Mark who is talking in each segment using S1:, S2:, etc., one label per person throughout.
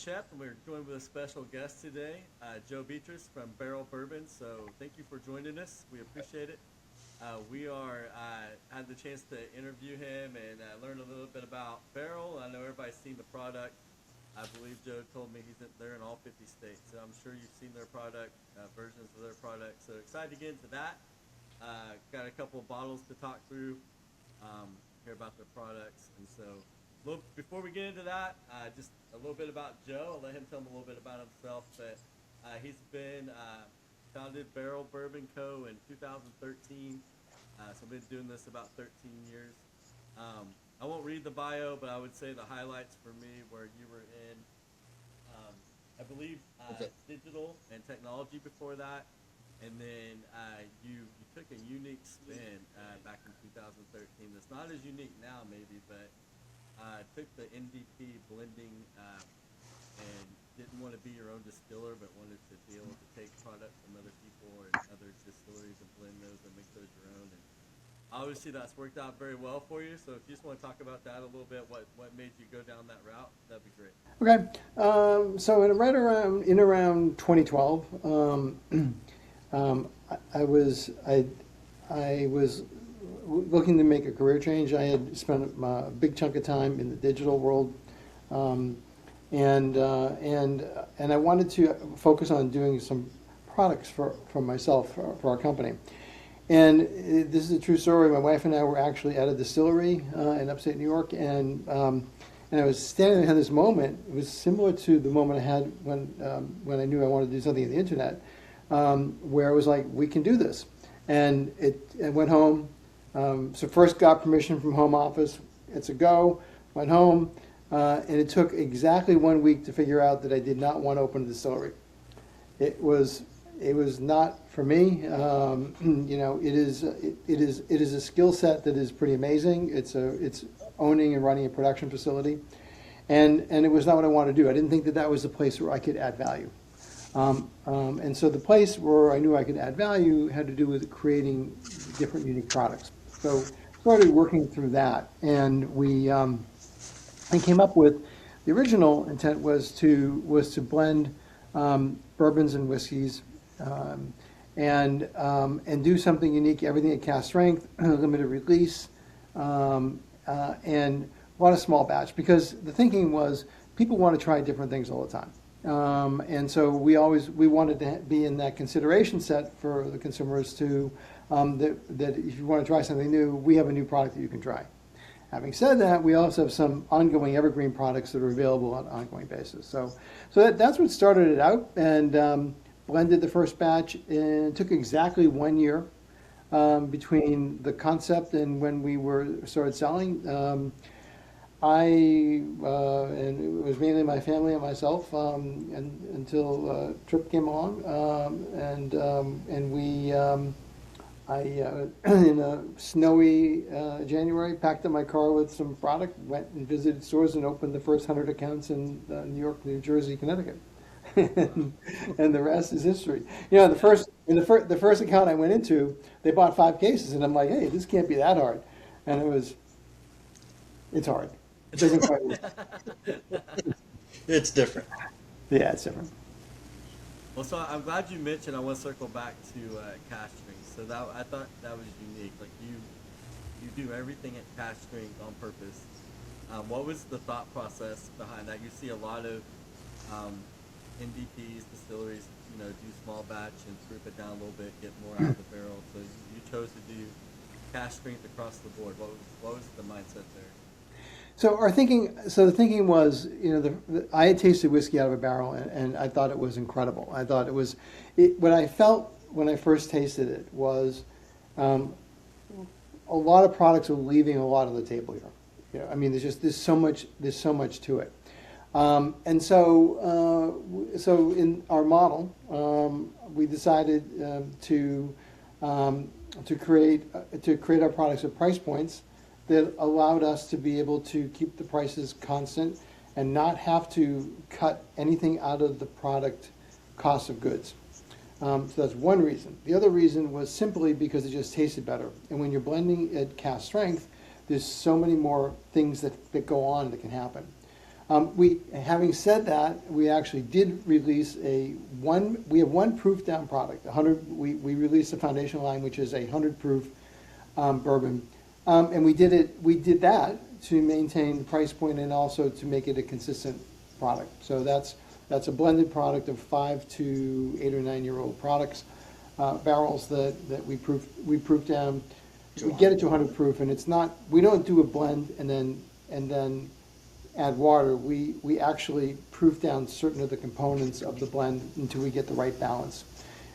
S1: Shep, and we're joined with a special guest today, Joe Beatrice from Barrell Bourbon. So thank you for joining us. We appreciate it. We are had the chance to interview him and learn a little bit about Barrell. I know everybody's seen the product. I believe Joe told me they're in all 50 states, so I'm sure you've seen their product, versions of their product. So excited to get into that. Got a couple of bottles to talk through, hear about their products, and so before we get into that, just a little bit about Joe. I'll let him tell me a little bit about himself. But he's been founded Barrell Bourbon Co. in 2013. So I've been doing this about 13 years. I won't read the bio, but I would say the highlights for me where you were in, I believe, digital and technology before that. And then you took a unique spin back in 2013. That's not as unique now, maybe, but took the NDP blending and didn't want to be your own distiller, but wanted to be able to take products from other people or other distilleries and blend those and make those your own. And obviously that's worked out very well for you. So if you just want to talk about that a little bit, what made you go down that route, that'd be great.
S2: Okay, so in around 2012, I was looking to make a career change. I had spent a big chunk of time in the digital world, and I wanted to focus on doing some products for myself, for our company. And this is a true story. My wife and I were actually at a distillery in upstate New York, and I was standing there and had this moment. It was similar to the moment I had when I knew I wanted to do something on the internet, where I was like, we can do this. And I went home. So first got permission from home office. It's a go. Went home, and it took exactly 1 week to figure out that I did not want to open a distillery. It was not for me. It is a skill set that is pretty amazing. It's owning and running a production facility, and it was not what I wanted to do. I didn't think that was the place where I could add value. And so the place where I knew I could add value had to do with creating different unique products. So started working through that, and I came up with the original intent was to blend bourbons and whiskeys, and do something unique. Everything at cask strength, limited release, and a lot of small batch. Because the thinking was people want to try different things all the time. And so we wanted to be in that consideration set for the consumers to that if you want to try something new, we have a new product that you can try. Having said that, we also have some ongoing evergreen products that are available on an ongoing basis. So that's what started it out, and blended the first batch. And it took exactly 1 year between the concept and when we started selling. And it was mainly my family and myself, until Trip came along, and we, in a snowy January, packed up my car with some product, went and visited stores, and opened the first 100 accounts in New York, New Jersey, Connecticut, and the rest is history. The first account I went into, they bought 5 cases, and I'm like, hey, this can't be that hard, and it's hard. It doesn't quite work.
S3: It's different.
S2: Yeah, it's different.
S1: Well, so I'm glad you mentioned. I want to circle back to cask strength. So I thought that was unique. Like you do everything at cask strength on purpose. What was the thought process behind that? You see a lot of NDPs, distilleries, do small batch and strip it down a little bit, get more out of the barrel. So you chose to do cask strength across the board. What was the mindset there?
S2: So the thinking was, I had tasted whiskey out of a barrel, and I thought it was incredible. I thought what I felt when I first tasted it was, a lot of products are leaving a lot on the table here. There's so much to it. And so in our model, we decided to create our products at price points that allowed us to be able to keep the prices constant and not have to cut anything out of the product cost of goods. So that's one reason. The other reason was simply because it just tasted better. And when you're blending at cask strength, there's so many more things that go on that can happen. Having said that, we actually did release we have one proof down product, 100, we released a foundation line, which is a 100 proof bourbon. And we did that to maintain the price point and also to make it a consistent product. So that's a blended product of 5 to 8 or 9 year old products, barrels that we proof down. We get it to 100 proof, and it's not, we don't do a blend and then add water. We actually proof down certain of the components of the blend until we get the right balance,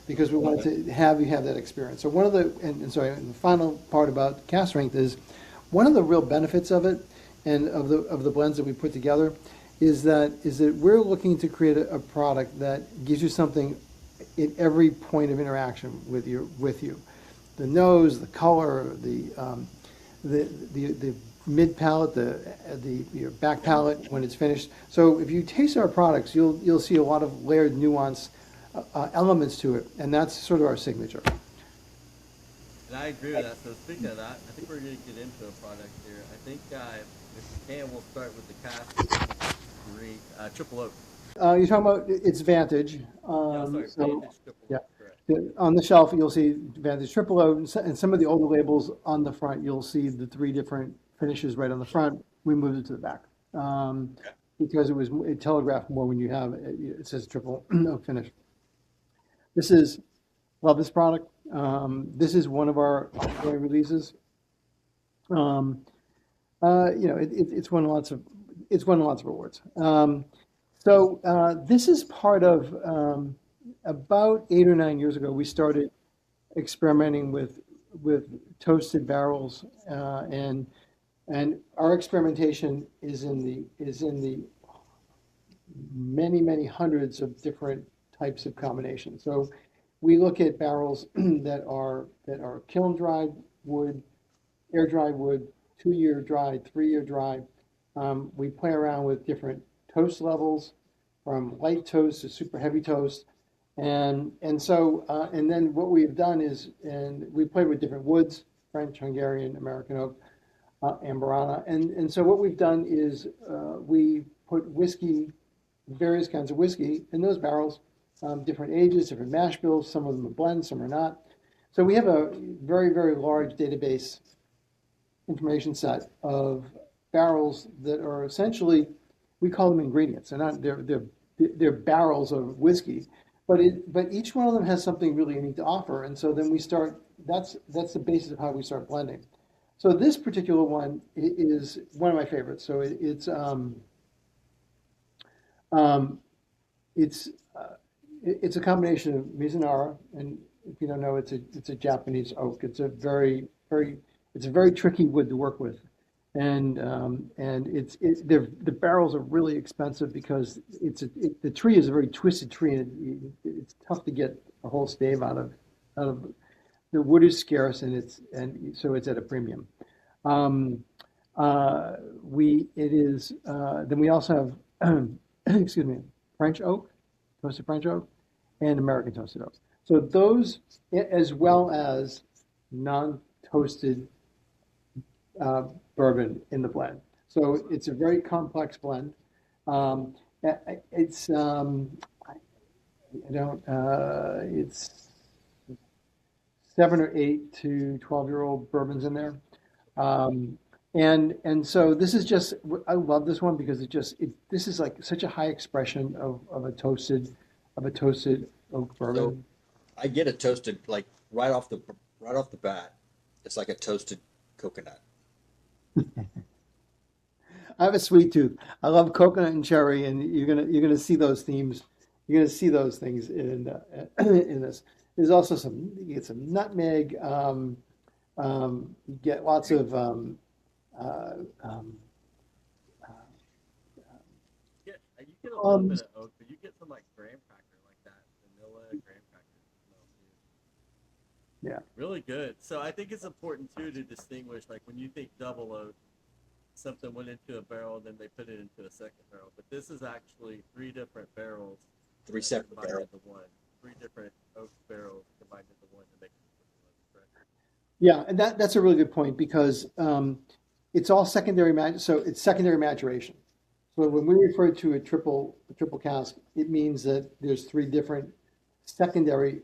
S2: because we wanted to have you have that experience. So one of the, and the final part about cask strength is, one of the real benefits of it and of the blends that we put together is that we're looking to create a product that gives you something at every point of interaction with you. The nose, the color, the mid palate, your back palate when it's finished. So if you taste our products, you'll see a lot of layered nuance elements to it, and that's sort of our signature.
S1: And I agree with that. So speaking of that, I think we're going to get into a product here. I think if we can, we'll start with the cask green triple oak.
S2: You're talking about its Vantage.
S1: Vantage triple
S2: yeah.
S1: oak. Correct.
S2: On the shelf, you'll see Vantage Triple Oak, and some of the older labels on the front, you'll see the 3 different finishes right on the front. We moved it to the back because it telegraphed more when you have it says Triple Oak finish. Love this product. This is one of our ongoing releases. It's won lots of awards. So this is part of. About 8 or 9 years ago, we started experimenting with toasted barrels, and our experimentation is in the many hundreds of different types of combinations. So we look at barrels that are kiln dried wood, air dried wood, 2-year dried, 3-year dried. We play around with different toast levels, from light toast to super heavy toast. And then what we've done is, and we played with different woods, French, Hungarian, American oak, Amburana. And so what we've done is we put whiskey, various kinds of whiskey in those barrels, different ages, different mash bills. Some of them are blends, some are not. So we have a very, very large database information set of barrels that are essentially, we call them ingredients. They're barrels of whiskey. But each one of them has something really unique to offer, and so then we start. That's the basis of how we start blending. So this particular one is one of my favorites. So it's a combination of Mizunara, and if you don't know, it's a Japanese oak. It's a very tricky wood to work with, and the barrels are really expensive because the tree is a very twisted tree, and it's tough to get a whole stave out of. The wood is scarce, and so it's at a premium. Then we also have excuse me, French oak, toasted French oak, and American toasted oak. So those, as well as non-toasted bourbon in the blend. So it's a very complex blend. It's 7 or 8 to 12-year-old bourbons in there. And so this is just, I love this one because this is like such a high expression of a toasted oak bourbon.
S3: So I get a toasted, like right off the bat. It's like a toasted coconut.
S2: I have a sweet tooth. I love coconut and cherry, and you're gonna see those themes. You're gonna see those things in this. There's also you get some nutmeg. You get lots of
S1: You get a little bit of oak, but you get some like graham cracker, like that vanilla graham cracker smell too.
S2: yeah.
S1: Really good. So I think it's important too to distinguish, like when you think double oak, something went into a barrel, then they put it into a second barrel. But this is actually 3 different barrels,
S3: 3 separate
S1: combined
S3: barrels.
S1: into one. 3 different oak barrels combined into one to make it correct?
S2: Yeah, and that's a really good point because it's all secondary so it's secondary maturation. So when we refer to a triple cask, it means that there's three different secondary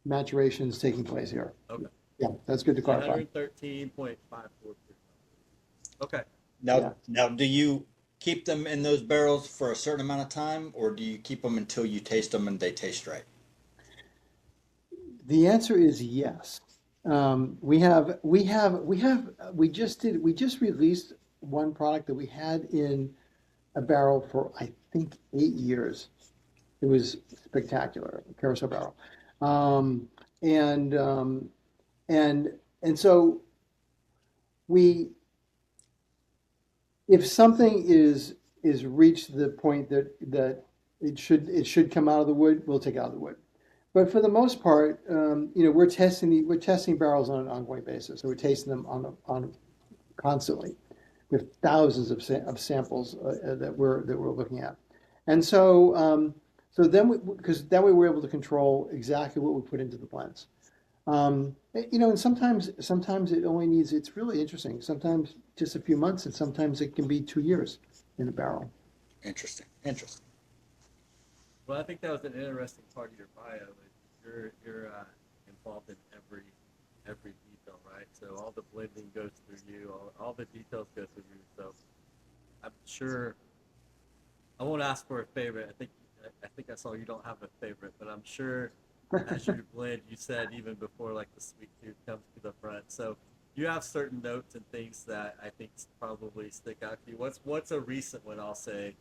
S2: maturations taking place here.
S1: Okay.
S2: Yeah, that's good to clarify.
S1: 113.54. Okay.
S2: Yeah.
S3: Now, do you keep them in those barrels for a certain amount of time, or do you keep them until you taste them and they taste right?
S2: The answer is yes. We just released one product that we had in a barrel for, I think, 8 years. It was spectacular, a carousel barrel. Um, and, um, and, and so we, if something is reached the point that it should come out of the wood, we'll take it out of the wood. But for the most part, we're testing barrels on an ongoing basis. So we're tasting them on constantly. We have thousands of samples that we're looking at, and so then because that way we're able to control exactly what we put into the blends. And sometimes it's really interesting. Sometimes just a few months, and sometimes it can be 2 years in a barrel.
S3: Interesting. Interesting.
S1: Well, I think that was an interesting part of your bio. You're involved in every detail, right? So all the blending goes through you. All the details go through you. So I'm sure I won't ask for a favorite. I think I saw you don't have a favorite, but I'm sure as you blend, you said even before like the sweet tooth comes to the front. So you have certain notes and things that I think probably stick out to you. What's a recent one? I'll say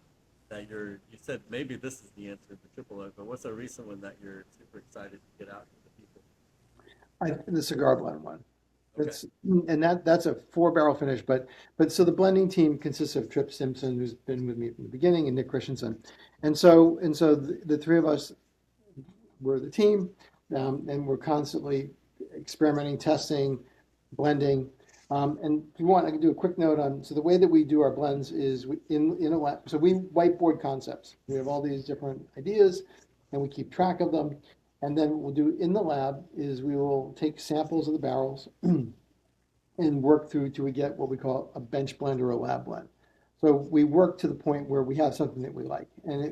S1: that you said maybe this is the answer, the triple oak, but what's a recent one that you're super excited to get out to the people?
S2: The cigar blend one.
S1: Okay.
S2: That's a 4 barrel finish, but so the blending team consists of Trip Simpson, who's been with me from the beginning, and Nick Christensen, and so the three of us were the team, and we're constantly experimenting, testing, blending. And if you want, I can do a quick note on. So the way that we do our blends is in a lab. So we whiteboard concepts. We have all these different ideas, and we keep track of them. And then what we'll do in the lab is we will take samples of the barrels and work through till we get what we call a bench blend or a lab blend. So we work to the point where we have something that we like, and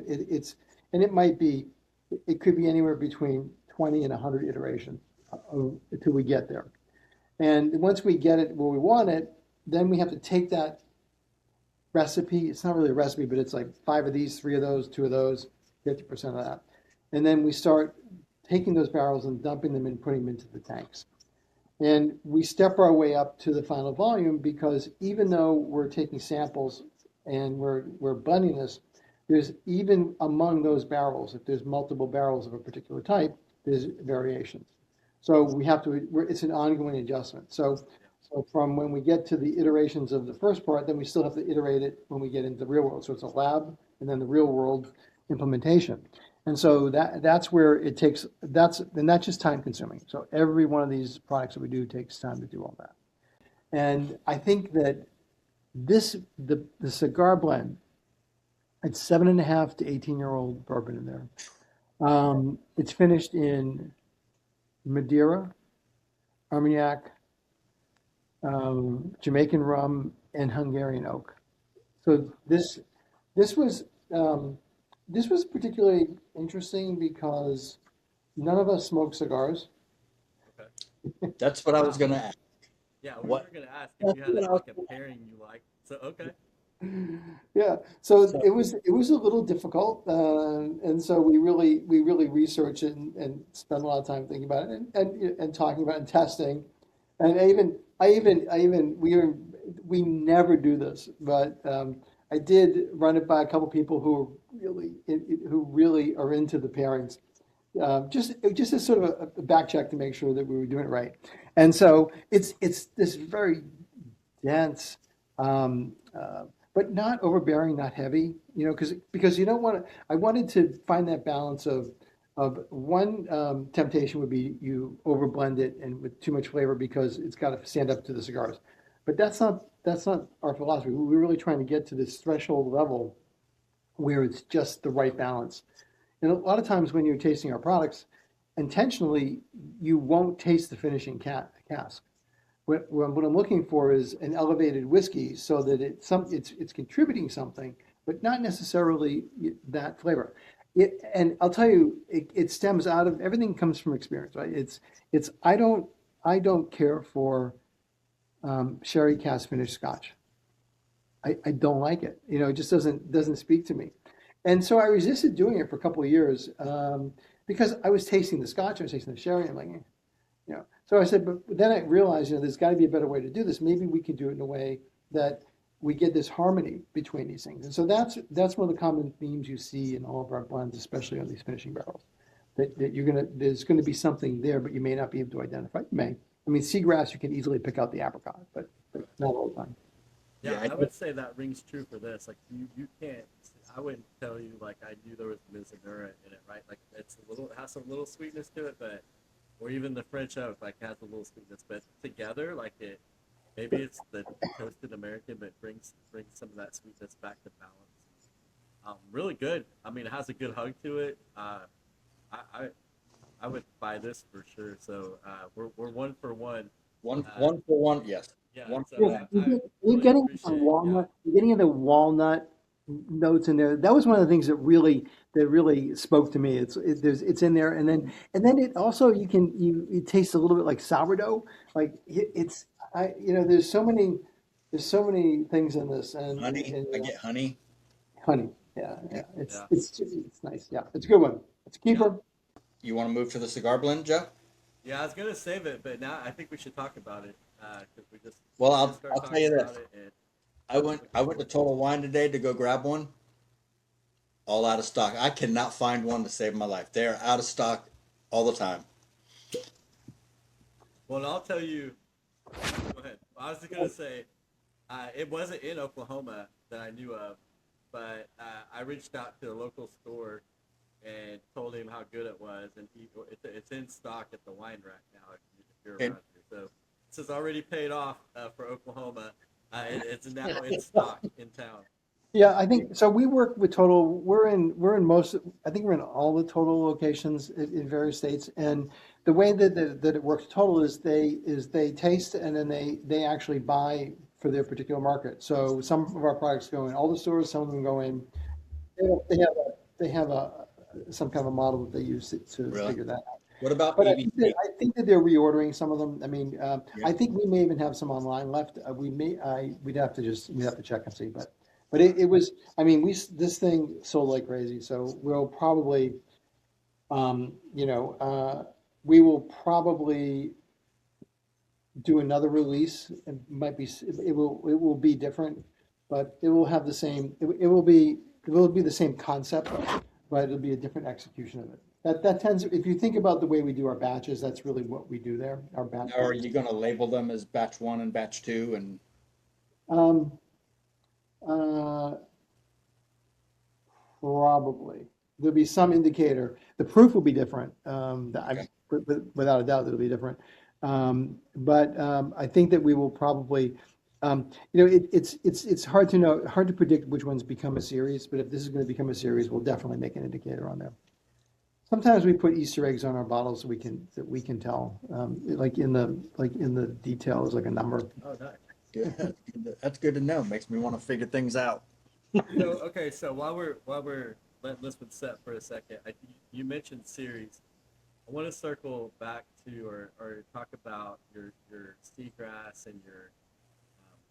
S2: it could be anywhere between 20 and 100 iterations until we get there. And once we get it where we want it, then we have to take that recipe. It's not really a recipe, but it's like 5 of these, 3 of those, 2 of those, 50% of that. And then we start taking those barrels and dumping them and putting them into the tanks. And we step our way up to the final volume because even though we're taking samples and we're blending this, there's even among those barrels, if there's multiple barrels of a particular type, there's variations. So it's an ongoing adjustment. So from when we get to the iterations of the first part, then we still have to iterate it when we get into the real world. So it's a lab and then the real world implementation. And so that's where it takes, and that's just time consuming. So every one of these products that we do takes time to do all that. And I think that the cigar blend, it's 7.5 to 18-year-old bourbon in there. It's finished in Madeira, Armagnac, Jamaican rum, and Hungarian oak. So this was particularly interesting because none of us smoke cigars.
S1: Okay.
S3: That's what I was going to ask.
S1: Yeah, we
S3: What?
S1: were gonna ask if you had like a pairing you like. So okay.
S2: Yeah, so it was a little difficult, and so we really researched it and spent a lot of time thinking about it and talking about it and testing, and we never do this, but I did run it by a couple people who really are into the pairings, just as sort of a back check to make sure that we were doing it right, and so it's this very dense. But not overbearing, not heavy, because you don't want to. I wanted to find that balance of one temptation would be you overblend it and with too much flavor because it's got to stand up to the cigars, but that's not our philosophy. We're really trying to get to this threshold level where it's just the right balance. And a lot of times when you're tasting our products, intentionally you won't taste the finishing cask. What I'm looking for is an elevated whiskey so that it's contributing something, but not necessarily that flavor. And I'll tell you, it stems out of everything comes from experience, right? It's I don't care for sherry cask finished Scotch. I don't like it. It just doesn't speak to me. And so I resisted doing it for a couple of years because I was tasting the Scotch, I was tasting the sherry. I'm like, So I said, but then I realized, there's got to be a better way to do this. Maybe we can do it in a way that we get this harmony between these things. And so that's one of the common themes you see in all of our blends, especially on these finishing barrels. That there's gonna be something there, but you may not be able to identify. You may. I mean, seagrass, you can easily pick out the apricot, but not all the time.
S1: Yeah, I would say that rings true for this. Like you can't. I wouldn't tell you like I knew there was Mizunura in it, right? Like it has some little sweetness to it, but or even the French oak like has a little sweetness, but together like it. Maybe it's the toasted American, but brings some of that sweetness back to balance. Really good. I mean, it has a good hug to it. I would buy this for sure. So we're 1 for 1.
S3: One for one, yes.
S1: Yeah.
S3: One
S1: So
S3: for one.
S2: You're
S1: really
S2: getting the
S1: appreciate. Yeah.
S2: walnut. You're getting the walnut notes in there. That was one of the things that really spoke to me. It's in there, and then it also it tastes a little bit like sourdough. Like there's so many things in this,
S3: Honey, I get honey.
S2: honey. Yeah, yeah.
S1: Yeah.
S2: It's nice. Yeah, it's a good one. It's a keeper.
S3: You want to move to the cigar blend, Joe?
S1: Yeah, I was gonna save it, but now I think we should talk about it because
S3: Well,
S1: we
S3: I'll
S1: just start
S3: I'll tell
S1: talking
S3: you
S1: about
S3: this.
S1: it. And
S3: I went to Total Wine today to go grab one. All out of stock. I cannot find one to save my life. They are out of stock all the time.
S1: well, I'll tell you. Go ahead. I was just gonna say it wasn't in Oklahoma that I knew of, but I reached out to a local store and told him how good it was, and it's in stock at the wine rack now if you're
S3: And
S1: around here. So this has already paid off for Oklahoma. It's now in stock in town.
S2: Yeah, I think so. We work with Total. We're in most. I think we're in all the Total locations in various states. And the way that it works, Total is they taste and then they actually buy for their particular market. So some of our products go in all the stores. Some of them go in. They have some kind of a model that they use to
S3: really,
S2: figure that out.
S3: what about
S2: But
S3: EBC?
S2: I think that they're reordering some of them. I mean,
S3: Yeah.
S2: I think we may even have some online left. We'd have to check and see. But it was. I mean, this thing sold like crazy. So we'll probably, um, you know, uh, we will probably do another release. It will be different, but it will have the same. It will be the same concept, but it'll be a different execution of it. That tends, if you think about the way we do our batches, that's really what we do there, our batch.
S3: Now, are you going to label them as batch one and batch two? And
S2: Um, uh, Probably. There'll be some indicator. The proof will be different.
S3: okay,
S2: Without a doubt, it'll be different. But I think that we will probably, it's hard to know, hard to predict which ones become a series, but if this is going to become a series, we'll definitely make an indicator on there. Sometimes we put Easter eggs on our bottles so we can tell, like in the details, like a number.
S1: Oh, nice.
S3: good. That's good to know. Makes me want to figure things out.
S1: So okay, so while we're letting this one set for a second, you mentioned series. I want to circle back to or talk about your seagrass and your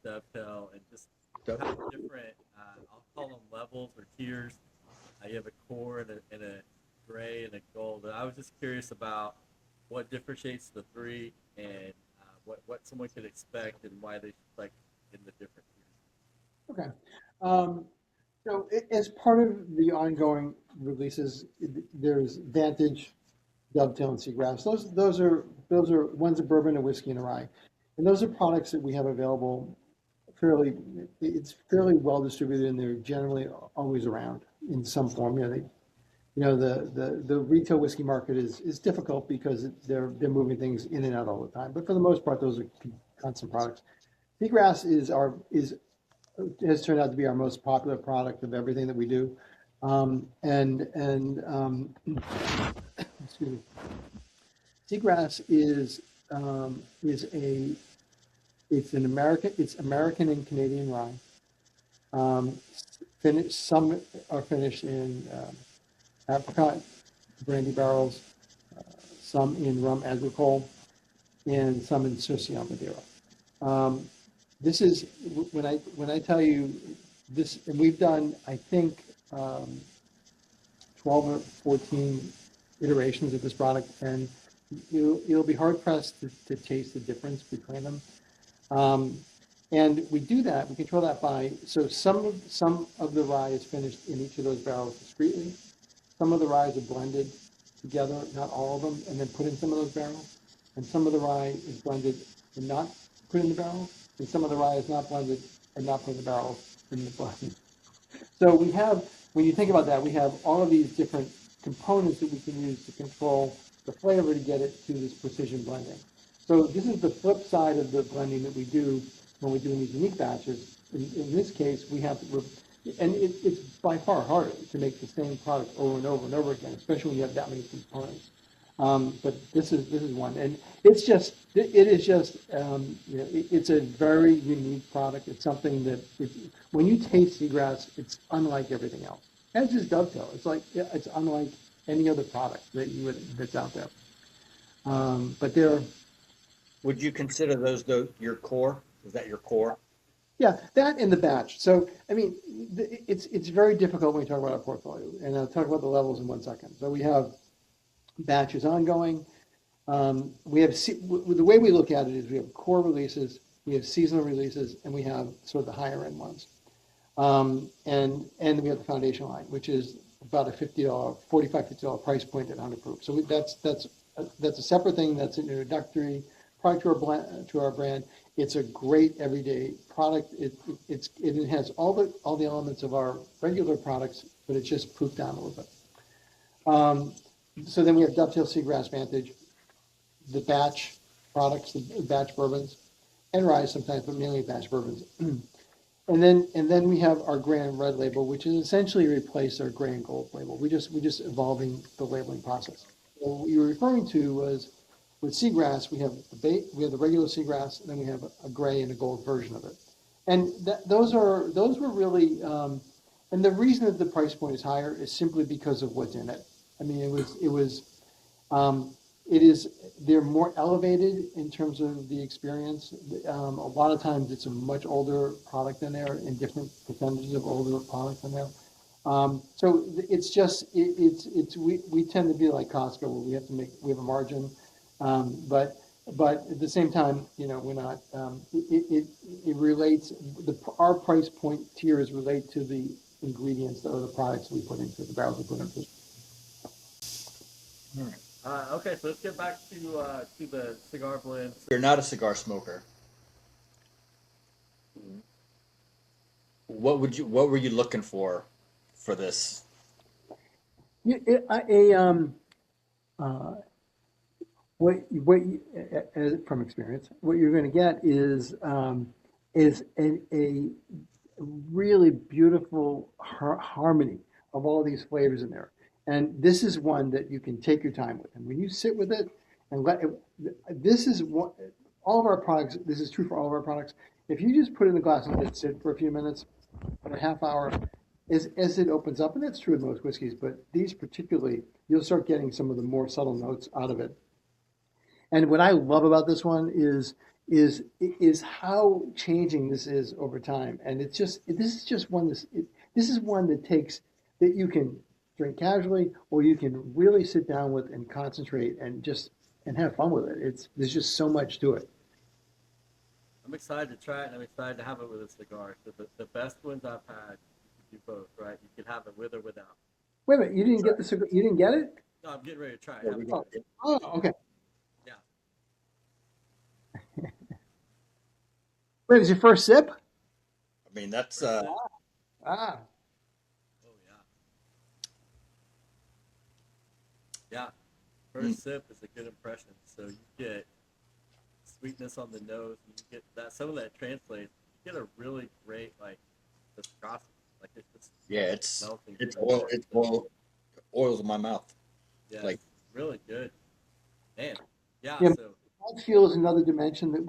S1: dovetail and just how different I'll call them levels or tiers. You have a core and a gray and a gold. And I was just curious about what differentiates the three and what someone could expect and why they should like in the different tiers.
S2: Okay. So as part of the ongoing releases, there's Vantage, Dovetail, and Seagrass. Those are one's a bourbon, a whiskey, and a rye, and those are products that we have available. It's fairly well distributed, and they're generally always around in some form. The retail whiskey market is difficult because they're moving things in and out all the time. But for the most part, those are constant products. Seagrass has turned out to be our most popular product of everything that we do. Excuse me. Seagrass it's American and Canadian rye, Some are finished in apricot brandy barrels, some in rum agricole, and some in Surcion Madeira. Um, this is when I tell you this, and we've done, I think, 12 or 14 iterations of this product, and you'll be hard pressed to taste the difference between them. Um, and we do that, we control that by, so some of the rye is finished in each of those barrels discreetly. Some of the ryes are blended together, not all of them, and then put in some of those barrels. And some of the rye is blended and not put in the barrels. And some of the rye is not blended and not put in the barrels in the blend. So we have, when you think about that, we have all of these different components that we can use to control the flavor to get it to this precision blending. So this is the flip side of the blending that we do when we're doing these unique batches. In this case, we have, and it's by far harder to make the same product over and over and over again, especially when you have that many components. But this is one, and it is just it's a very unique product. It's something that when you taste seagrass, it's unlike everything else. As is dovetail. It's unlike any other product that's out there. But they're
S3: Would you consider those your core? Is that your core?
S2: Yeah, that in the batch. So, I mean, it's very difficult when we talk about our portfolio, and I'll talk about the levels in 1 second. So we have batches ongoing. We have the way we look at it is we have core releases, we have seasonal releases, and we have sort of the higher end ones. And we have the foundation line, which is about a $45-50 price point at 100 proof. So that's a separate thing. That's an introductory product to our brand. It's a great everyday product. It has all the elements of our regular products, but it's just proofed down a little bit. So then we have Dovetail Seagrass Vantage, the batch products, the batch bourbons, and rye sometimes, but mainly batch bourbons. And then we have our gray and red label, which is essentially replaced our gray and gold label. We're just evolving the labeling process. So what you were referring to was with seagrass, we have the regular seagrass, and then we have a gray and a gold version of it. And those were really, and the reason that the price point is higher is simply because of what's in it. I mean, they're more elevated in terms of the experience. A lot of times it's a much older product in there, and different percentages of older product in there. So it's just, we tend to be like Costco, where we have a margin. But at the same time, we're not, it relates, our price point tiers relate to the ingredients or the products we put into the barrels we put into.
S3: All right.
S1: Okay, so let's get back to the cigar blends.
S3: You're not a cigar smoker. What were you looking for this?
S2: From experience, what you're going to get is a really beautiful harmony of all these flavors in there. And this is one that you can take your time with. And when you sit with it and this is what all of our products, this is true for all of our products. If you just put it in the glass and let it sit for a few minutes, or a half hour, as it opens up, and that's true with most whiskeys, but these particularly, you'll start getting some of the more subtle notes out of it. And what I love about this one is how changing this is over time. And this is one that you can drink casually, or you can really sit down with and concentrate and have fun with it. There's just so much to it.
S1: I'm excited to try it, and I'm excited to have it with a cigar. The best ones I've had, you do both, right? You can have it with or without.
S2: Wait a minute, you didn't get the cigar? You didn't get it?
S1: No, I'm getting ready to try it.
S2: Oh, okay.
S1: Yeah.
S2: Wait, was your first sip?
S3: I mean, that's
S2: Ah.
S1: Oh yeah. Yeah. First sip is a good impression. So you get sweetness on the nose, and you get that. Some of that translates. You get a really great viscosity. It's just melting.
S3: It's oils in my mouth.
S1: Yeah,
S3: Like,
S1: it's really good. Man. Yeah.
S2: Yeah.
S1: So
S2: Mouthfeel is another dimension that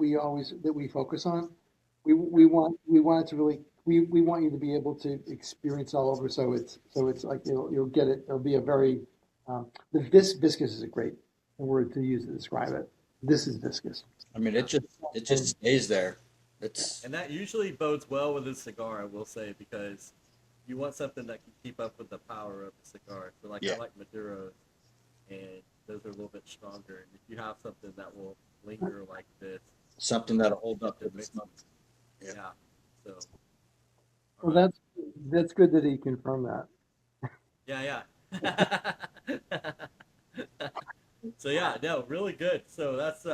S2: we focus on. We want it to really we want you to be able to experience all over. So it's like you'll get it. It'll be a very viscous is a great word to use to describe it. This is viscous.
S3: I mean, it just stays there. It's
S1: And that usually bodes well with a cigar, I will say, because you want something that can keep up with the power of the cigar. So, like,
S3: yeah,
S1: I like Maduros, and those are a little bit stronger. And if you have something that will linger like this,
S3: something that'll hold up to
S1: it
S3: the
S1: makes,
S3: smoke. Yeah.
S1: yeah. So, all
S2: Well,
S1: right.
S2: that's good that he confirmed that.
S1: Yeah, yeah. So yeah, no, really good. So that's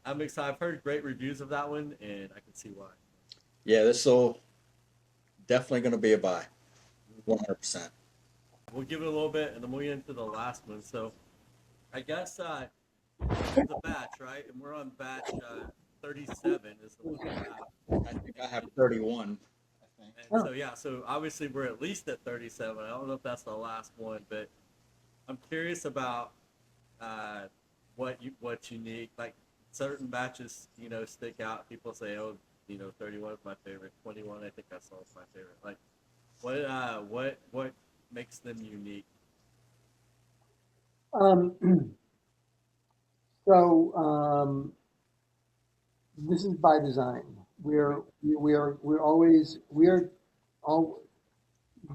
S1: I'm excited. I've heard great reviews of that one, and I can see why.
S3: Yeah, this will definitely going to be a buy, 100%.
S1: We'll give it a little bit, and then we'll get into the last one. So I guess this is a batch, right? And we're on batch 37 is the one we have.
S3: I think I have 31. I think.
S1: And so yeah, so obviously we're at least at 37. I don't know if that's the last one, but I'm curious about what's unique. Like certain batches, stick out. People say, oh, 31 is my favorite. 21, I think that's all my favorite. Like what makes them unique?
S2: Um, so this is by design. We're always we're all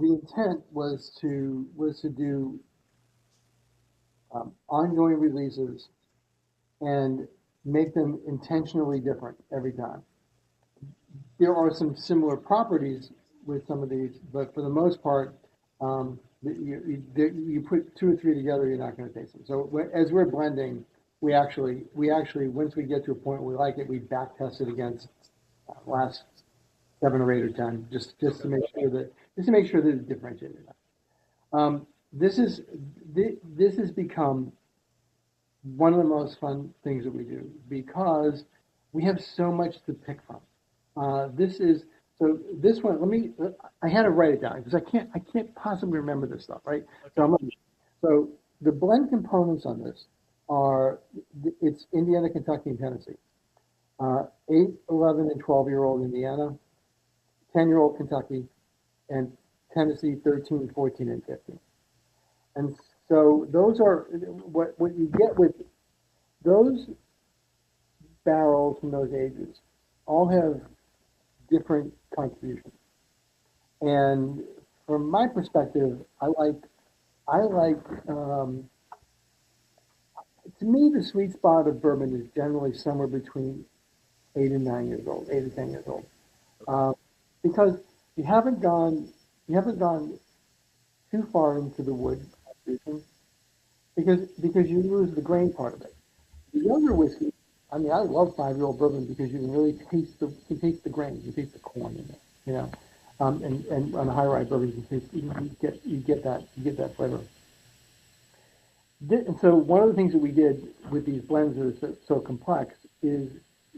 S2: the intent was to do ongoing releases and make them intentionally different every time. There are some similar properties with some of these, but for the most part, you put two or three together, you're not going to taste them. So as we're blending, we actually once we get to a point where we like it, we back test it against last 7 or 8 or 10, just to make sure that it's differentiated enough. This is this has become one of the most fun things that we do because we have so much to pick from. This is so this one. I had to write it down because I can't possibly remember this stuff, right? So
S1: Okay.
S2: so the blend components on this are it's Indiana, Kentucky, and Tennessee. 8, 11, and 12-year-old Indiana, 10-year-old Kentucky, and Tennessee 13, 14, and 15. And so those are what you get with those barrels from those ages all have different contributions. And from my perspective, I like to me the sweet spot of bourbon is generally somewhere between 8 and 9 years old, 8 to 10 years old, uh, because you haven't gone too far into the wood contribution because you lose the grain part of it. The younger whiskey, I mean, I love 5-year-old bourbon because you can really taste the grain, you taste the corn in it, and on the high rye bourbon you get that flavor. And so one of the things that we did with these blends that are so complex is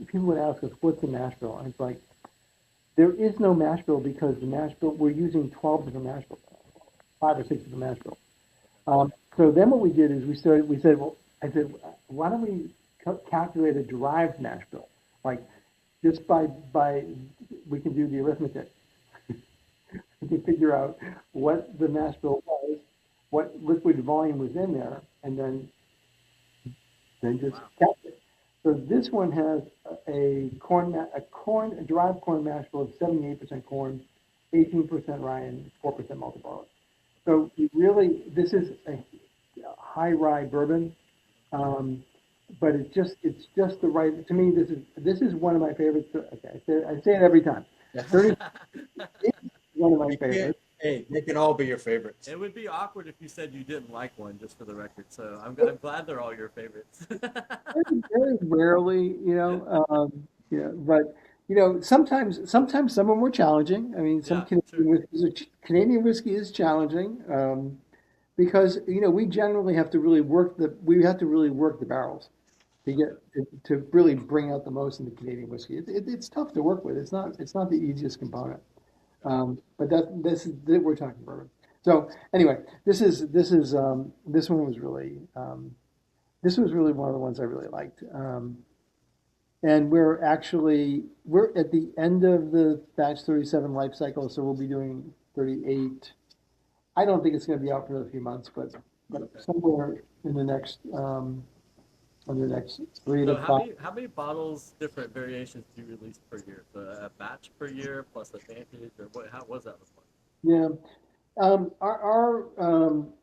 S2: people would ask us, what's the mash bill? And it's like, there is no mash bill because the mash bill, we're using 12 different mash bills, 5 or 6 different mash bills. So then what we did is I said, why don't we calculate a derived mash bill? Like, just we can do the arithmetic. We can figure out what the mash bill was, what liquid volume was in there, and then just
S1: Wow.
S2: calculate. So this one has a derived corn mash bill of 78% corn, 18% rye, and 4% malted barley. So this is a high rye bourbon, but it's just the right. To me, this is one of my favorites. Okay, I say it every time. 30 is one of my
S3: You can't,
S2: favorites.
S3: hey, they can all be your favorites.
S1: It would be awkward if you said you didn't like one, just for the record. So I'm glad they're all your favorites.
S2: Very rarely, but sometimes some are more challenging. I mean, some
S1: Yeah, true.
S2: Canadian whiskey is challenging because we generally have to really work the barrels to
S1: Okay.
S2: to really bring out the most in the Canadian whiskey. It's tough to work with. It's not the easiest component.
S1: Got
S2: We're talking bourbon. So anyway, this one was really this was really one of the ones I really liked. And we're at the end of the batch 37 life cycle, so we'll be doing 38. I don't think it's going to be out for another few months, but
S1: Okay.
S2: somewhere in the next three
S1: So
S2: to five.
S1: how many bottles, different variations do you release per year? So a batch per year plus a vantage, or what does that look like?
S2: Yeah. Our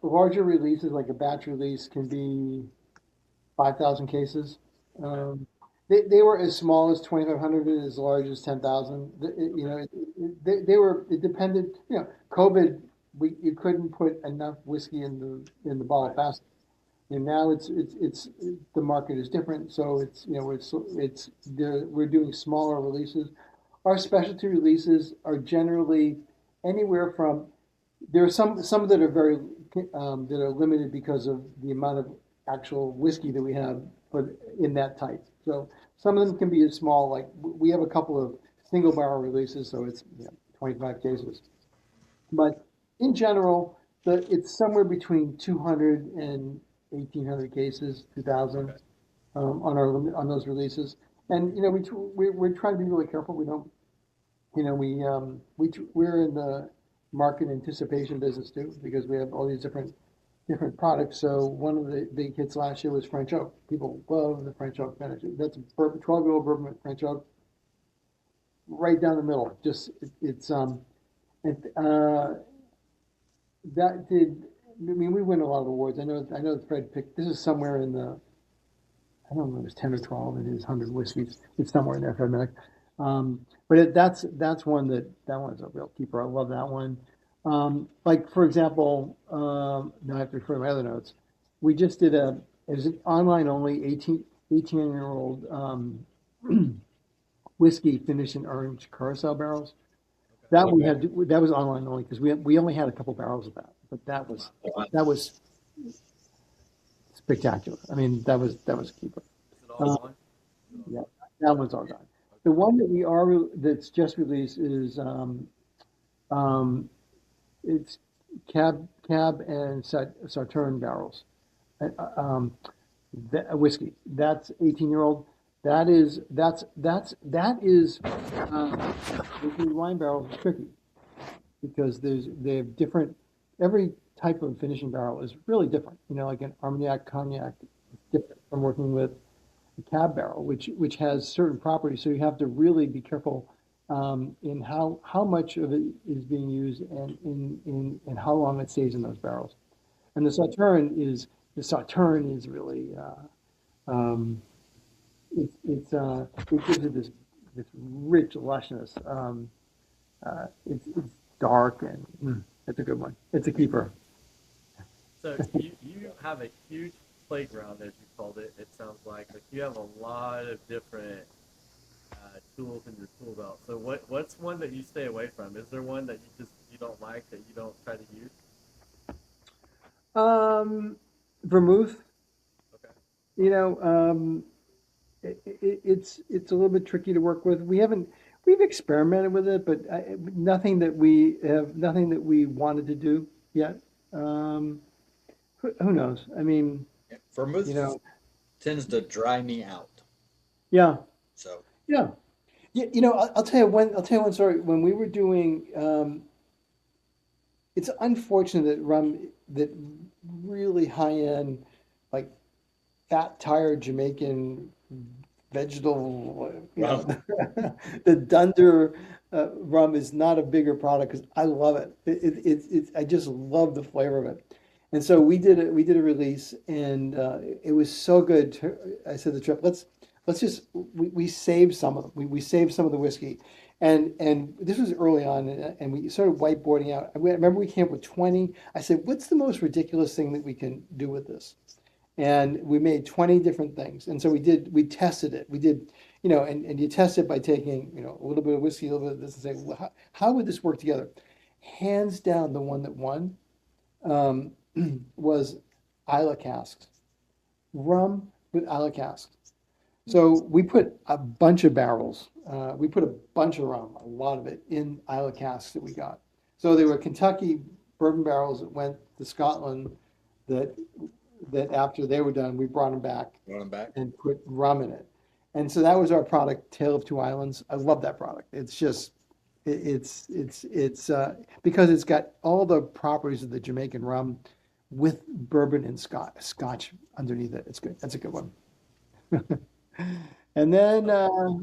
S2: larger releases, like a batch release, can be 5,000 cases.
S1: Okay.
S2: Um, they were as small as 2,500 and as large as 10,000. You know, it depended, COVID, you couldn't put enough whiskey in the bottle
S1: Right.
S2: fast. And now the market is different. So we're doing smaller releases. Our specialty releases are generally anywhere from, there are some that are that are limited because of the amount of actual whiskey that we have, but in that type. So some of them can be as small, like we have a couple of single barrel releases, so it's 25 cases. But in general, it's somewhere between 200 and 1,800 cases, 2,000
S1: Okay.
S2: on those releases. And we're trying to be really careful. We don't we're in the market anticipation business too, because we have all these different products. So one of the big hits last year was French oak. People love the French oak finish. That's a bourbon, 12-year-old bourbon French oak, right down the middle. Just it's it, that did. I mean, we win a lot of awards. I know Fred picked. This is somewhere in the, I don't know, it was 10 or 12 in his 100 whiskeys. It's somewhere in there, Fred Minnick. But that's one that one's a real keeper. I love that one. Like for example, now I have to refer to my other notes. We just did it was an online only 18-year-old whiskey finished in orange curacao barrels. That we had that was online only because we only had a couple barrels of that, but that was spectacular. I mean, that was a keeper.
S1: Is it all
S2: Uh,
S1: gone? Is it all
S2: yeah,
S1: gone?
S2: that one's all gone. The
S1: Okay.
S2: one that's just released is um, it's cab and Sauterne barrels. Um, whiskey. That's 18-year-old. That is whiskey wine barrel is tricky because they have different. Every type of finishing barrel is really different. Like an Armagnac cognac is different from working with a cab barrel, which has certain properties. So you have to really be careful in how much of it is being used and how long it stays in those barrels. And the Sauterne is really um, it gives it this rich lushness. It's dark and it's a good one. It's a keeper.
S1: So you have a huge playground, as you called it. It sounds like you have a lot of different tools in your tool belt. So what's one that you stay away from? Is there one that you don't like that you don't try to use?
S2: Um, Vermouth,
S1: Okay.
S2: you know, it's a little bit tricky to work with. We've experimented with it, but nothing that we wanted to do yet. Um, who knows? I mean, you
S3: Vermouth
S2: know,
S3: tends to dry me out.
S2: yeah,
S3: So
S2: yeah. Yeah, I'll tell you one story. When we were doing, it's unfortunate that really high end, like fat tired Jamaican vegetable,
S3: rum.
S2: the Dunder rum is not a bigger product because I love it. I just love the flavor of it. And so we did a release and it was so good. I said to Trip, let's just we saved some of them. We saved some of the whiskey. And this was early on, and we started whiteboarding out. I remember we came up with 20. I said, "What's the most ridiculous thing that we can do with this?" And we made 20 different things. And so we tested it. We did, and you test it by taking, a little bit of whiskey, a little bit of this, and say, well, how would this work together? Hands down, the one that won um, was Isla casks, rum with Isla casks. So we put a bunch of barrels, we put a bunch of rum, a lot of it, in Isla casks that we got. So they were Kentucky bourbon barrels that went to Scotland that after they were done, we brought them back
S3: Going back.
S2: and put rum in it. And so that was our product, Tale of Two Islands. I love that product. It's just, because it's got all the properties of the Jamaican rum with bourbon and scotch underneath it. It's good. That's a good one. And then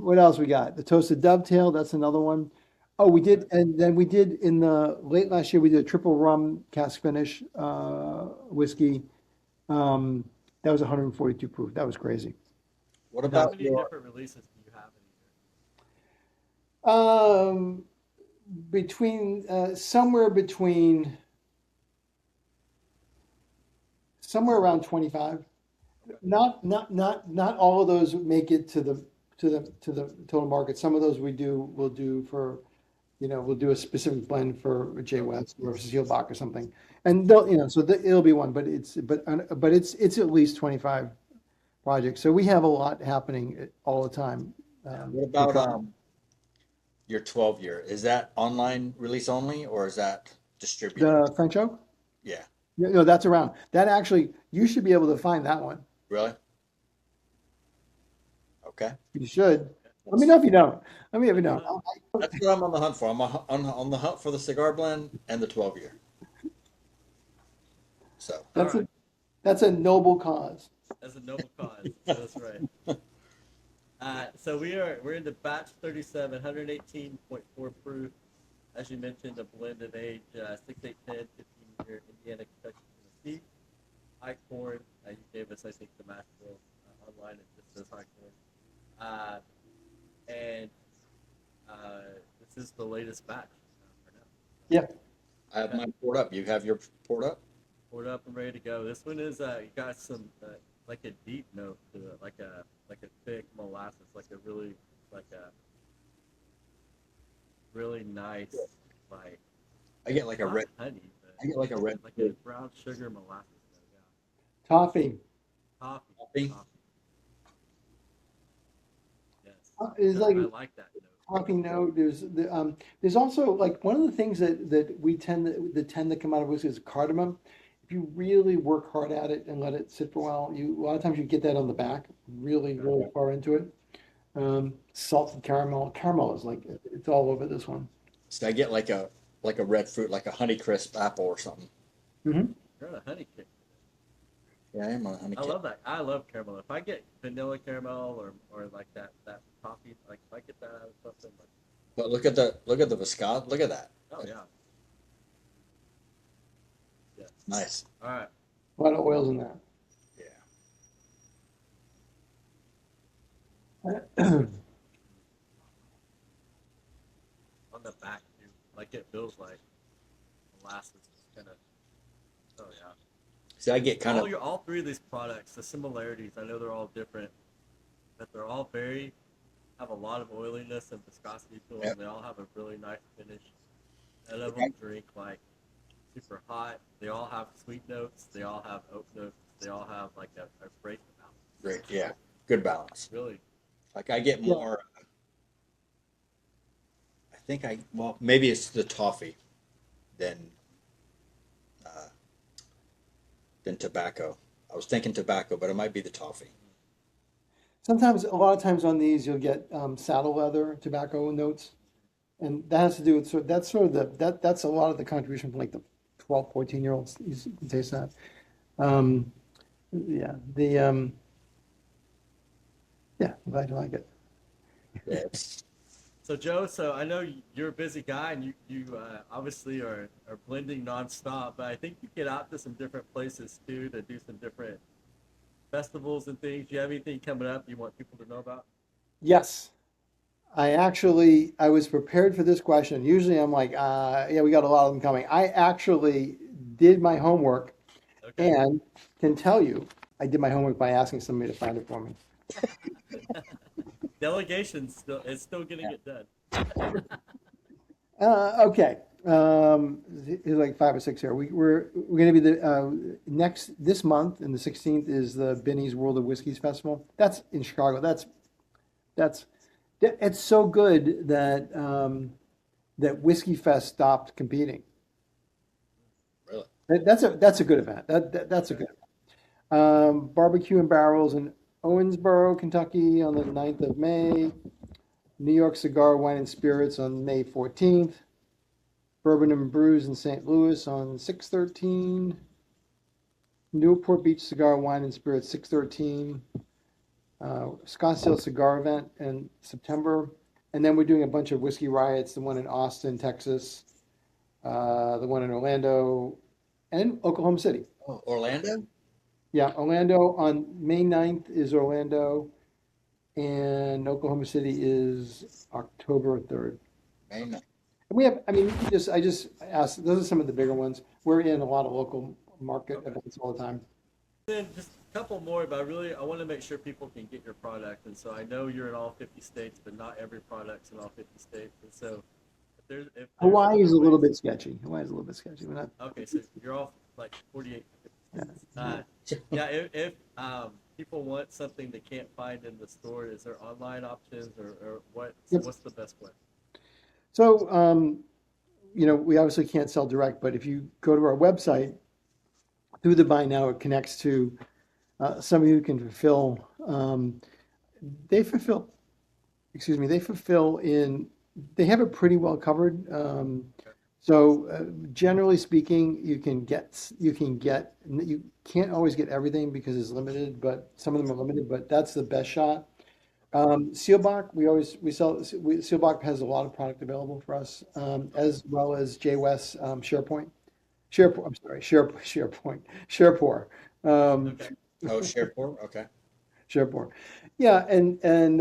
S2: what else we got? The Toasted Dovetail. That's another one. Oh, we did, and then we did in the late last year. We did a triple rum cask finish whiskey. That was 142 proof. That was crazy.
S3: What
S1: How
S3: about
S1: many
S3: your?
S1: different releases do you have in a year?
S2: Between somewhere around 25. Not all of those make it to the total market. Some of those we'll do for, we'll do a specific blend for Jay West or Cecile Bach or something. And they'll, it'll be one, but it's at least 25 projects. So we have a lot happening all the time.
S3: What about your 12-year? Is that online release only, or is that distributed?
S2: The French Oak?
S3: Yeah,
S2: Yeah, no, that's around. That actually, you should be able to find that one.
S3: really? Okay.
S2: You should. Let me know if you don't. Let me know if you don't.
S3: That's what I'm on the hunt for. I'm on the hunt for the cigar blend and the 12-year. So,
S1: All
S2: That's a
S1: right.
S2: that's a noble cause.
S1: That's a noble cause. That's right. So we're into batch 37, 118.4 proof. As you mentioned, a blended age 6, 8, 10, 15-year Indiana, Kentucky, Tennessee. High corn. You gave us, I think, the mash bill online. It just says high corn. And this is the latest batch for now.
S2: Yeah.
S3: I have mine poured up. You have your poured up?
S1: Poured up and ready to go. This one is got some like a deep note to it, like a thick molasses, like a really nice like
S3: I get like a
S1: not
S3: red.
S1: honey, but
S3: I get like a red
S1: like a brown sugar molasses note.
S2: Toffee.
S1: Yeah, coffee.
S3: coffee.
S1: Coffee. Yes,
S2: It's like
S1: I like that note.
S2: toffee note. There's also like one of the things that that tend to come out of whiskey is cardamom. If you really work hard at it and let it sit for a while, a lot of times you get that on the back, really, really far into it. Salted caramel. Caramel is like it's all over this one.
S3: So I get like a red fruit, like a Honeycrisp apple or something.
S2: Hmm.
S1: You're on a honey kick.
S3: Yeah, I am on a honey
S1: I
S3: kick.
S1: love that. I love caramel. If I get vanilla caramel or like that coffee, like if I get that out of something, like
S3: But look at the Viscount. Look at that.
S1: oh yeah, yes.
S3: Nice.
S1: All right.
S2: A lot of oils in that.
S3: Yeah.
S1: On the back too, like it feels like molasses is kind of. Oh yeah.
S3: See, I get kind of.
S1: All three of these products, the similarities. I know they're all different, but they're all have a lot of oiliness and viscosity to them.
S3: Yep.
S1: They all have a really nice finish. None of them drink like super hot. They all have sweet notes. They all have oak notes. They all have like a great amount.
S3: Great. Yeah. Good balance.
S1: Really.
S3: Like I get more. I think well, maybe it's the toffee than uh, than tobacco. I was thinking tobacco, but it might be the toffee.
S2: Sometimes, a lot of times on these, you'll get saddle leather tobacco notes, and that has to do with that's sort of that's a lot of the contribution from like the 12, 14-year-olds. You can taste that. Um, yeah, I'm glad you like it.
S3: Yes.
S1: So Joe, I know you're a busy guy and you obviously are blending nonstop, but I think you get out to some different places too to do some different festivals and things. Do you have anything coming up you want people to know about?
S2: Yes, I was prepared for this question. Usually, I'm like, yeah, we got a lot of them coming. I actually did my homework
S1: Okay.
S2: and can tell you, I did my homework by asking somebody to find it for me.
S1: Delegation is still getting it done.
S2: Okay. There's like 5 or 6 here. We're going to be this month, and the 16th is the Benny's World of Whiskeys Festival. That's in Chicago. It's so good that that Whiskey Fest stopped competing.
S3: Really?
S2: That's a good event. That's a good event. Barbecue and barrels and Owensboro, Kentucky on the 9th of May. New York Cigar, Wine, and Spirits on May 14th. Bourbon and Brews in St. Louis on 6/13. Newport Beach Cigar, Wine, and Spirits 6/13. Scottsdale Cigar Event in September. And then we're doing a bunch of whiskey riots, the one in Austin, Texas, the one in Orlando, and Oklahoma City.
S3: Oh, Orlando?
S2: Yeah, Orlando on May 9th is Orlando, and Oklahoma City is October 3rd.
S3: May 9th.
S2: And we have, I mean, I just asked, those are some of the bigger ones. We're in a lot of local market events all the time.
S1: Then just a couple more, but I want to make sure people can get your product. And so I know you're in all 50 states, but not every product's in all 50 states. And so if
S2: Hawaii is a little
S1: ways-
S2: bit sketchy. Hawaii is a little bit sketchy. We're not,
S1: Okay, so you're off like 48 to 50 states. Yeah, if people want something they can't find in the store, is there online options or
S2: Yep.
S1: what's the best way?
S2: So, we obviously can't sell direct, but if you go to our website, through the buy now, it connects to somebody who can fulfill. They fulfill, they fulfill they have it pretty well covered. So generally speaking, you can't always get everything because it's limited, but some of them are limited, but that's the best shot. Sealbach, Sealbach has a lot of product available for us, as well as J West, SharePoint. SharePoint.
S1: Okay.
S3: Oh, Sherport? Okay.
S2: SharePoint. Yeah, and then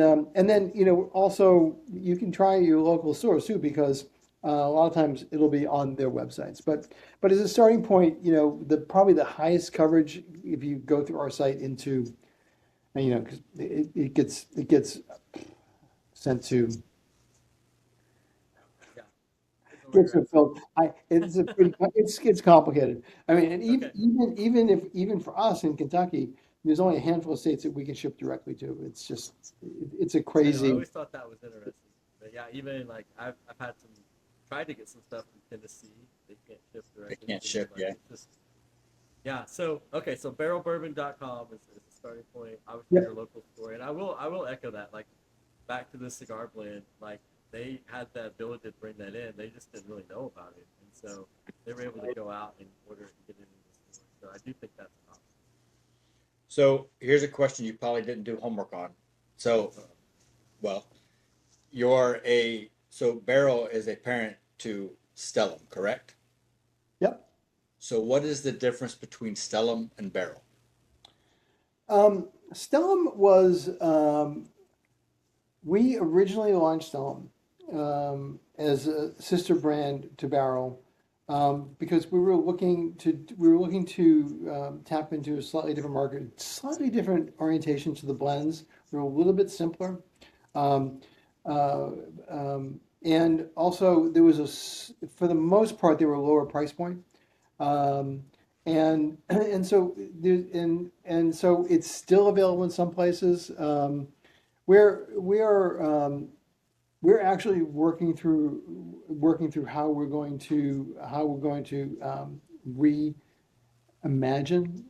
S2: also you can try your local stores too because a lot of times it'll be on their websites. But as a starting point, probably the highest coverage if you go through our site into, because it gets sent to.
S1: Yeah.
S2: Gets fulfilled. It's complicated. I mean, and
S1: Okay.
S2: even for us in Kentucky, there's only a handful of states that we can ship directly to. It's just it's a
S1: I
S2: crazy.
S1: always thought that was interesting. But yeah, even like I've had tried to get some stuff from Tennessee. They can't ship directly.
S3: They can't
S1: to me,
S3: ship,
S1: like,
S3: yeah.
S1: it's just, yeah. So okay, so barrelbourbon.com is the starting point. Obviously,
S2: Yep.
S1: your local store, and I will echo that. Like back to the cigar blend, like they had the ability to bring that in. They just didn't really know about it, and so they were able to go out and order it and get it in the store. So I do think that's an option.
S3: So here's a question you probably didn't do homework on. So, well, so Barrel is a parent to Stellum, correct?
S2: Yep.
S3: So what is the difference between Stellum and Barrel?
S2: Stellum was we originally launched Stellum as a sister brand to Barrel because we were looking to tap into a slightly different market, slightly different orientation to the blends. They're a little bit simpler. Um, uh, and also there was for the most part, they were a lower price point. Um, and so so it's still available in some places. We're actually working through how we're going to reimagine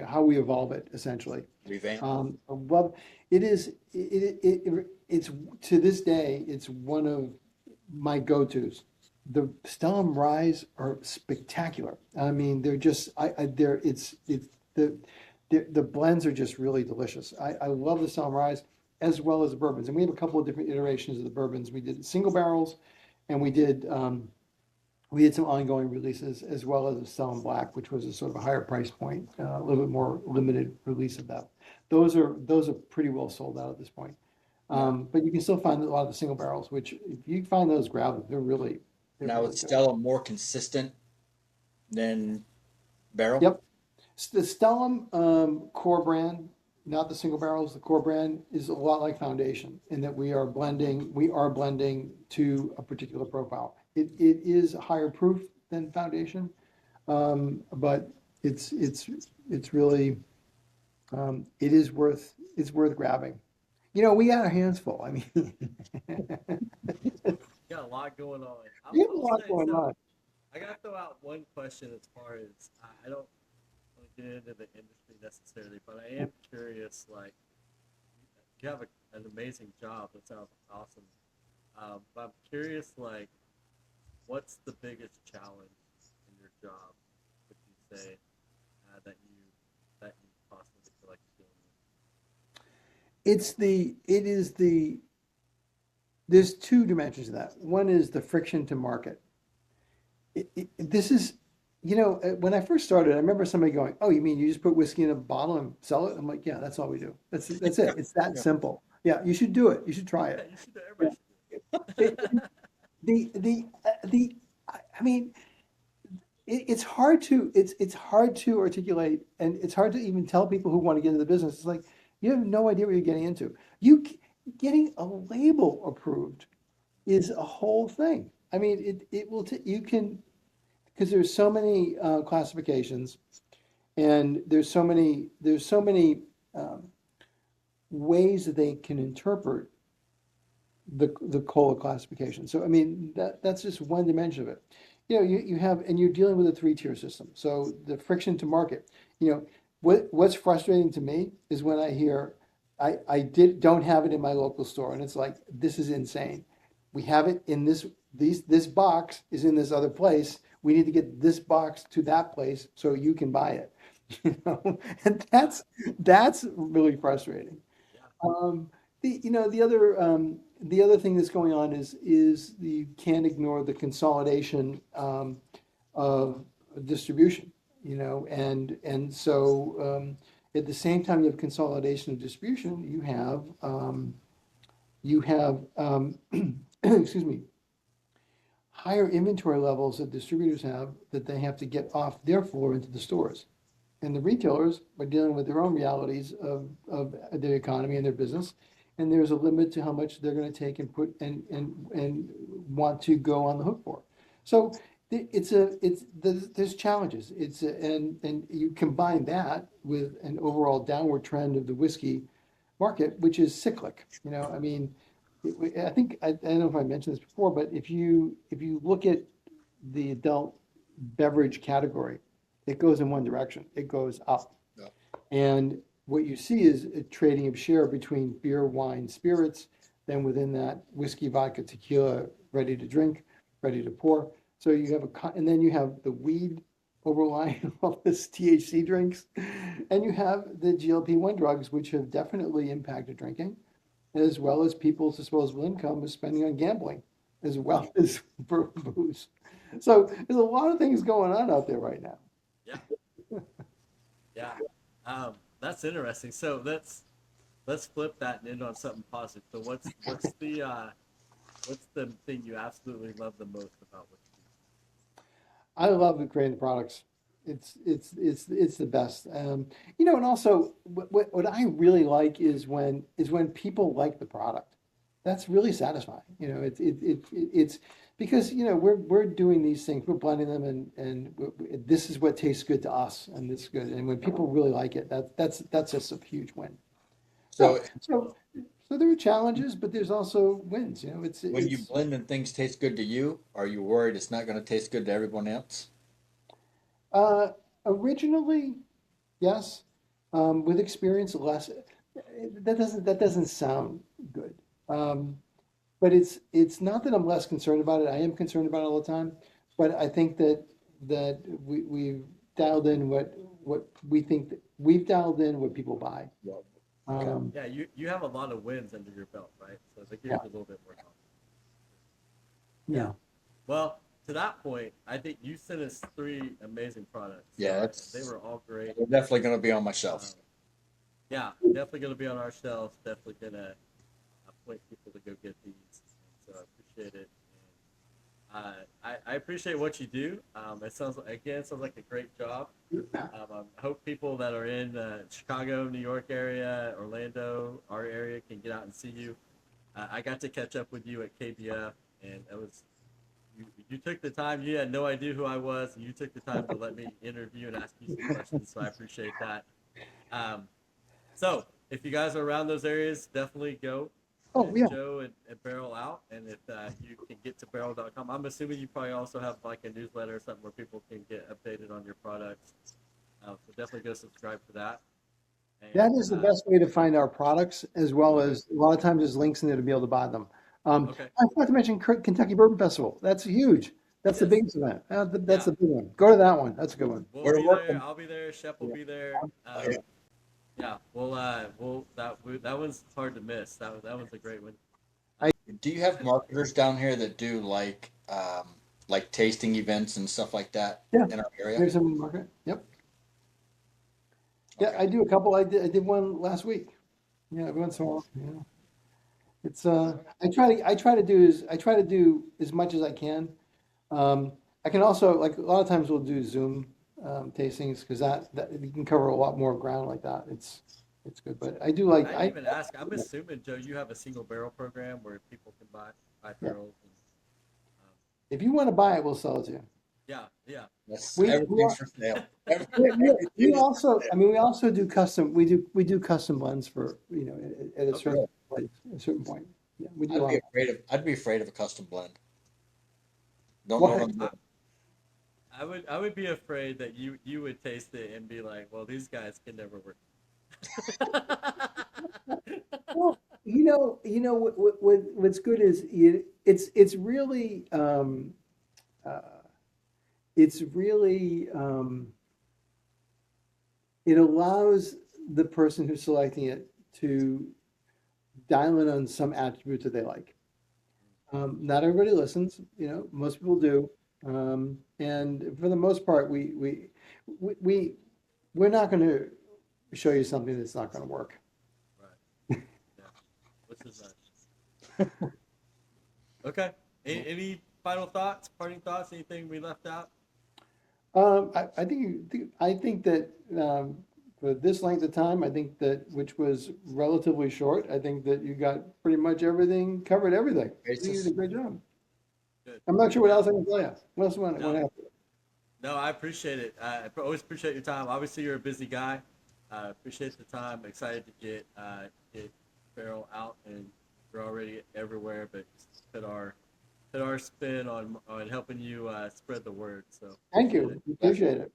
S2: how we evolve it essentially.
S3: Revamp?
S2: Well, it's to this day it's one of my go-tos. The Stellum Ryes are spectacular. I mean, they're just the blends are just really delicious. I love the Stellum Ryes as well as the bourbons, and we have a couple of different iterations of the bourbons. We did single barrels, and we did some ongoing releases as well as a Stellum Black, which was a sort of a higher price point, a little bit more limited release of that. Those are pretty well sold out at this point. But you can still find a lot of the single barrels, which if you find those, grab them. They're
S3: Now
S2: really
S3: is
S2: good.
S3: Stellum more consistent than Barrel?
S2: Yep. The Stellum core brand, not the single barrels, the core brand is a lot like Foundation in that we are blending to a particular profile. It is higher proof than Foundation, but it's really it's worth grabbing. We got our hands full. I mean,
S1: You got a lot going on.
S2: we have a
S1: I'll
S2: lot
S1: say,
S2: going
S1: so
S2: on.
S1: I gotta throw out one question as far as I don't want to get into the industry necessarily, but I am curious. Like, you have an amazing job. That sounds awesome. But I'm curious, like, what's the biggest challenge in your job? Would you say that you possibly feel like you're dealing
S2: It is the, there's two dimensions of that. One is the friction to market. This is, when I first started, I remember somebody going, "Oh, you mean you just put whiskey in a bottle and sell it?" I'm like, "Yeah, that's all we do. That's it. It's that
S3: Yeah.
S2: simple. Yeah, you should do it. You should try
S1: with? Yeah,
S2: it."
S1: you should.
S2: Yeah.
S1: Everybody
S2: It,
S1: should do it.
S2: the I mean, it's hard to articulate, and it's hard to even tell people who want to get into the business. It's like you have no idea what you're getting into. Getting a label approved is a whole thing. I mean, it will you can, because there's so many classifications, and there's so many um, ways that they can interpret the COLA classification. So I mean that's just one dimension of it. You have, and you're dealing with a three-tier system. So the friction to market. What's frustrating to me is when I hear I don't have it in my local store, and it's like, this is insane. We have it in this box is in this other place. We need to get this box to that place so you can buy it. And
S1: Yeah,
S2: that's really frustrating.
S1: yeah,
S2: Um, the other thing that's going on is you can't ignore the consolidation of distribution, and so at the same time you have consolidation of distribution, you have excuse me, higher inventory levels that distributors have that they have to get off their floor into the stores. And the retailers are dealing with their own realities of their economy and their business. And there's a limit to how much they're going to take and put and want to go on the hook for. So there's challenges. And you combine that with an overall downward trend of the whiskey market, which is cyclic. I mean, I think I don't know if I mentioned this before, but if you look at the adult beverage category, it goes in one direction. It goes up.
S3: Yeah.
S2: And what you see is a trading of share between beer, wine, spirits, then within that whiskey, vodka, tequila, ready to drink, ready to pour. So you have and then you have the weed overlying all this THC drinks, and you have the GLP-1 drugs, which have definitely impacted drinking, as well as people's disposable income is spending on gambling, as well as for booze. So there's a lot of things going on out there right now.
S1: yeah, yeah. That's interesting. So let's flip that and end on something positive. So what's the thing you absolutely love the most about what you
S2: I love creating the products. It's the best. And also what I really like is when people like the product. That's really satisfying. It's because we're doing these things, we're blending them, and this is what tastes good to us, and this is good. And when people really like it, that's just a huge win.
S3: So
S2: So
S1: do?
S2: so so there are challenges, but there's also wins.
S3: when you
S2: It's
S3: blend and things taste good to you, are you worried it's not going to taste good to everyone else?
S2: uh, originally, yes. With experience, less. That doesn't sound good. Um, but it's not that I'm less concerned about it. I am concerned about it all the time. But I think that we've dialed in what we think that we've dialed in what people buy.
S3: Yeah. Okay.
S2: Um,
S1: Yeah, you have a lot of wins under your belt, right? So that gives
S2: yeah,
S1: you a little bit more confidence. Yeah.
S2: yeah,
S1: Well, to that point, I think you sent us three amazing products.
S3: Yeah,
S1: They
S3: that's
S1: were all great.
S3: they're definitely going to be on my
S1: Um,
S3: shelf.
S1: yeah, definitely going to be on our shelves. Definitely going to point people to go get these. So I appreciate it. And I appreciate what you do. It sounds like a great job. I hope people that are in Chicago, New York area, Orlando, our area can get out and see you. I got to catch up with you at KBF, and it was you took the time. You had no idea who I was, and you took the time to let me interview and ask you some questions. So I appreciate that. Um, so if you guys are around those areas, definitely go
S2: Oh
S1: check
S2: yeah.
S1: Joe and Barrel out. And if you can get to barrel.com, I'm assuming you probably also have like a newsletter or something where people can get updated on your products. So definitely go subscribe for that. And
S2: That is the best way to find our products, as well as a lot of times there's links in there to be able to buy them.
S1: okay,
S2: I forgot to mention Kentucky Bourbon Festival. That's huge. That's the
S1: yes,
S2: biggest event. That's
S1: yeah.
S2: the big one. Go to that one. That's a good one.
S1: We'll
S3: We're
S1: be there.
S3: working.
S1: I'll be there. Shep will
S2: Yeah.
S1: be there.
S3: Yeah.
S1: Yeah, that one's hard to miss. That one's a great one.
S3: Do you have marketers down here that do like tasting events and stuff like that
S2: Yeah.
S3: in our area?
S2: There's some in the market. Yep. Yeah,
S3: Okay.
S2: I do a couple. I did one last week. Yeah, every once in a while. Yeah. It's I try to do as much as I can. I can also, like, a lot of times we'll do Zoom tastings, because that you can cover a lot more ground like that. It's good. But I do like
S1: I didn't even ask. I'm assuming, Joe, you have a single barrel program where people can buy
S2: Yeah.
S1: barrels. And,
S2: If you want to buy it, we'll sell it to you.
S1: yeah, yeah.
S3: That's
S2: We
S3: everything's for sale.
S2: we also, I mean, we also do custom. We do custom blends for, at a
S1: Okay.
S2: certain place, a certain point. Yeah, we do.
S3: I'd be afraid of a custom blend. Don't know
S2: Why?
S3: what I'm doing.
S1: I would be afraid that you would taste it and be like, well, these guys can never work.
S2: Well, what's good is it's really it allows the person who's selecting it to dial in on some attributes that they like. Not everybody listens, most people do. And for the most part, we're not going to show you something that's not going to work.
S1: Right. Yeah. Which is nice. Okay. Any final thoughts, parting thoughts, anything we left out?
S2: I think that for this length of time, I think that, which was relatively short, I think that you got pretty much everything, covered everything. I think you did a great job.
S1: Good.
S2: I'm not sure what else I can tell you. What else want to
S1: No.
S2: ask?
S1: No, I appreciate it. I always appreciate your time. Obviously, you're a busy guy. Appreciate the time. Excited to get Barrel out, and we're already everywhere. But just put our spin on helping you spread the word. So
S2: Thank you. Appreciate it.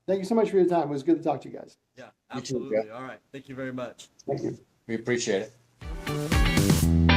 S2: Thank you so much for your time. It was good to talk to you guys.
S1: Yeah,
S3: You too,
S1: absolutely. All right. Thank you very much.
S2: Thank you.
S3: We appreciate it.